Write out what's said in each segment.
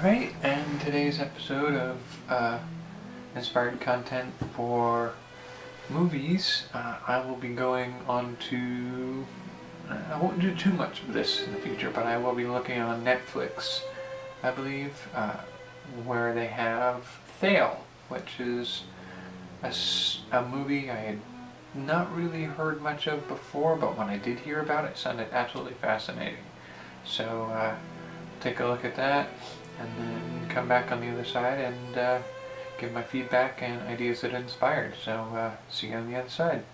Alright, and today's episode of inspired content for movies, I will be going on to, I won't do too much of this in the future, but I will be looking on Netflix, I believe, where they have Thale, which is a movie I had not really heard much of before, but when I did hear about it, it sounded absolutely fascinating. So take a look at that and then come back on the other side and give my feedback and ideas that inspired. So see you on the other side.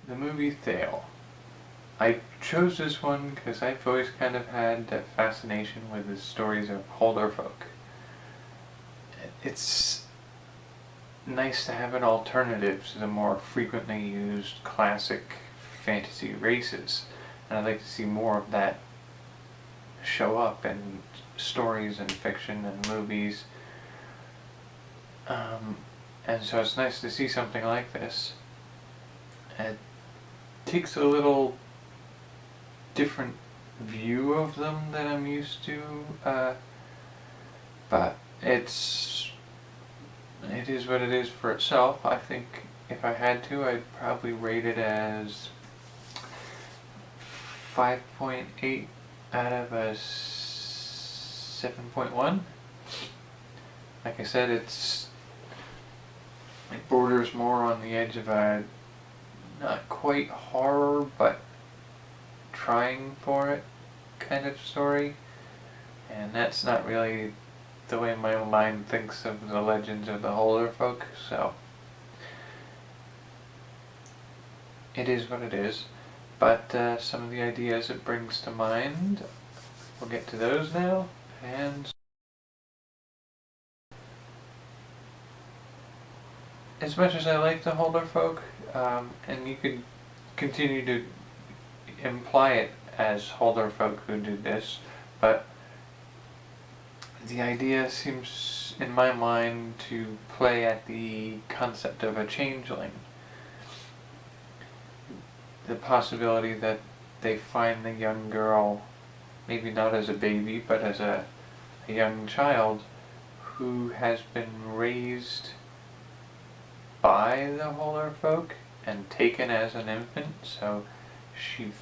The movie Thale. I chose this one because I've always kind of had a fascination with the stories of older folk. It's nice to have an alternative to the more frequently used classic fantasy races, and I'd like to see more of that show up in stories and fiction and movies. And so it's nice to see something like this. It takes a little different view of them than I'm used to, but it is what it is for itself. I think if I had to, I'd probably rate it as 5.8 out of a 7.1. Like I said, it borders more on the edge of a not quite horror, but trying for it kind of story. And that's not really the way my mind thinks of the legends of the older folk, so it is what it is. But some of the ideas it brings to mind, we'll get to those now. And as much as I like the older folk, and you could continue to imply it as older folk who do this, but the idea seems, in my mind, to play at the concept of a changeling. The possibility that they find the young girl, maybe not as a baby, but as a young child who has been raised by the older folk and taken as an infant, so she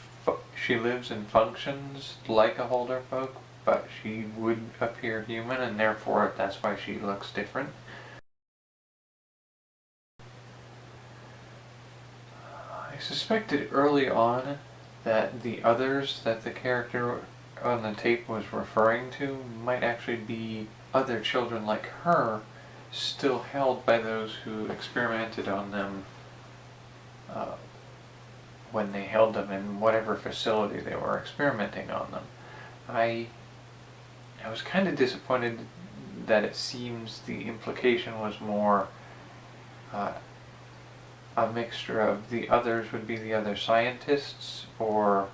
lives and functions like a older folk, but she would appear human, and therefore that's why she looks different. I suspected early on that the others that the character on the tape was referring to might actually be other children like her, still held by those who experimented on them when they held them in whatever facility they were experimenting on them. I was kind of disappointed that it seems the implication was more a mixture of the others would be the other scientists, or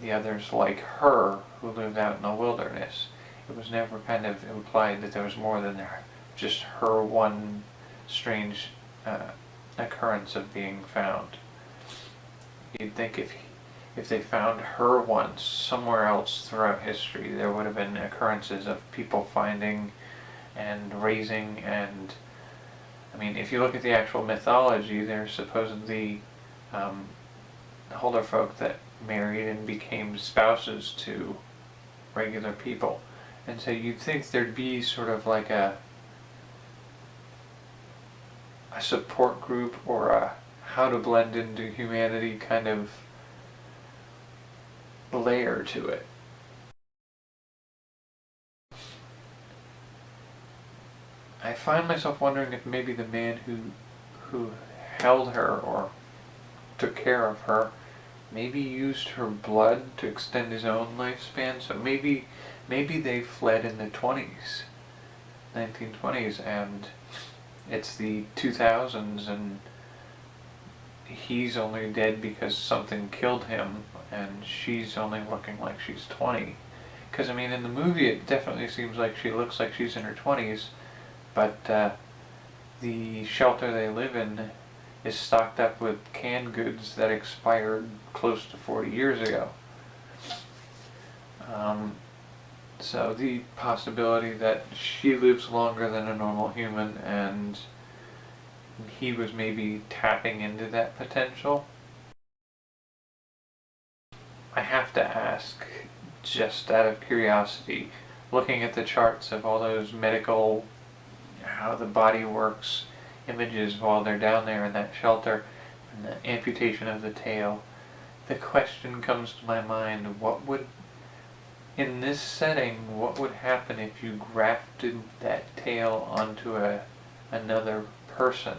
the others like her who lived out in the wilderness. It was never kind of implied that there was more than just her one strange occurrence of being found. You'd think if they found her once somewhere else throughout history, there would have been occurrences of people finding and raising, and I mean, if you look at the actual mythology, there's supposedly older folk that married and became spouses to regular people. And so you'd think there'd be sort of like a support group, or a how to blend into humanity kind of layer to it. I find myself wondering if maybe the man who held her or took care of her maybe used her blood to extend his own lifespan. So maybe they fled in the 20s 1920s, and it's the 2000s, and he's only dead because something killed him, and she's only looking like she's 20. Because, I mean, in the movie it definitely seems like she looks like she's in her 20s, but the shelter they live in is stocked up with canned goods that expired close to 40 years ago. So the possibility that she lives longer than a normal human and he was maybe tapping into that potential. I have to ask, just out of curiosity, looking at the charts of all those medical, how the body works, images while they're down there in that shelter, and the amputation of the tail, the question comes to my mind, in this setting, what would happen if you grafted that tail onto another person?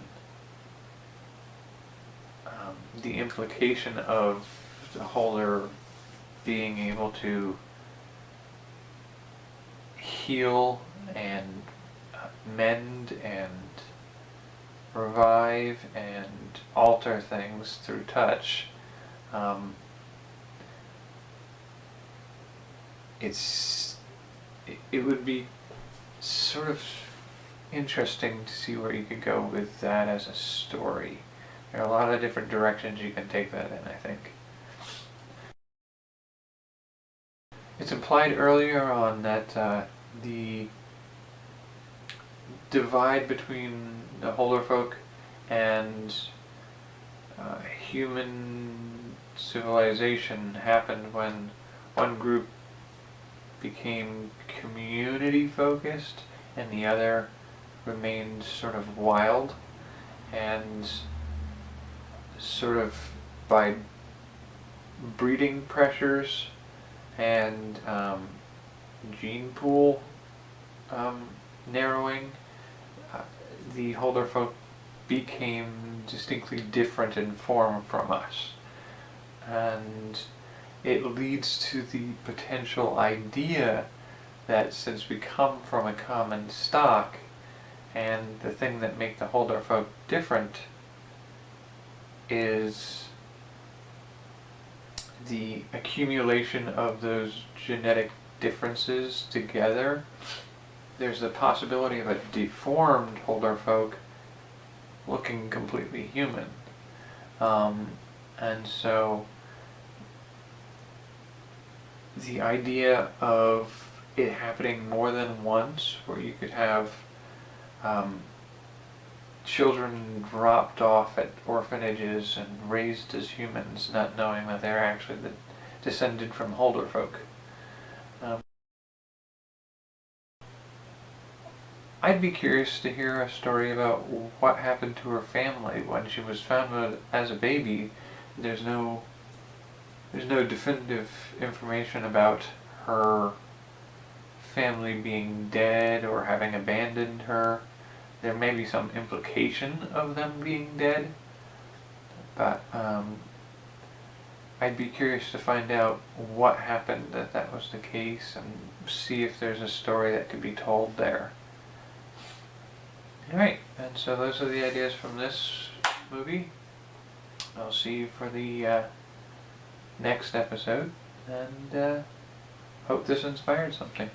The implication of the holder being able to heal and mend and revive and alter things through touch. It would be sort of interesting to see where you could go with that as a story. There are a lot of different directions you can take that in, I think. It's implied earlier on that the divide between the Holder folk and human civilization happened when one group became community focused and the other remained sort of wild, and sort of by breeding pressures and gene pool narrowing, the Holder folk became distinctly different in form from us. And it leads to the potential idea that since we come from a common stock, and the thing that make the Holder folk different is the accumulation of those genetic differences together, there's the possibility of a deformed Holder folk looking completely human. And so the idea of it happening more than once, where you could have children dropped off at orphanages and raised as humans, not knowing that they're actually descended from Holder folk. I'd be curious to hear a story about what happened to her family when she was found as a baby. There's no definitive information about her family being dead or having abandoned her. There may be some implication of them being dead, but I'd be curious to find out what happened that was the case, and see if there's a story that could be told there. Alright, and so those are the ideas from this movie. I'll see you for the next episode, and hope this inspired something.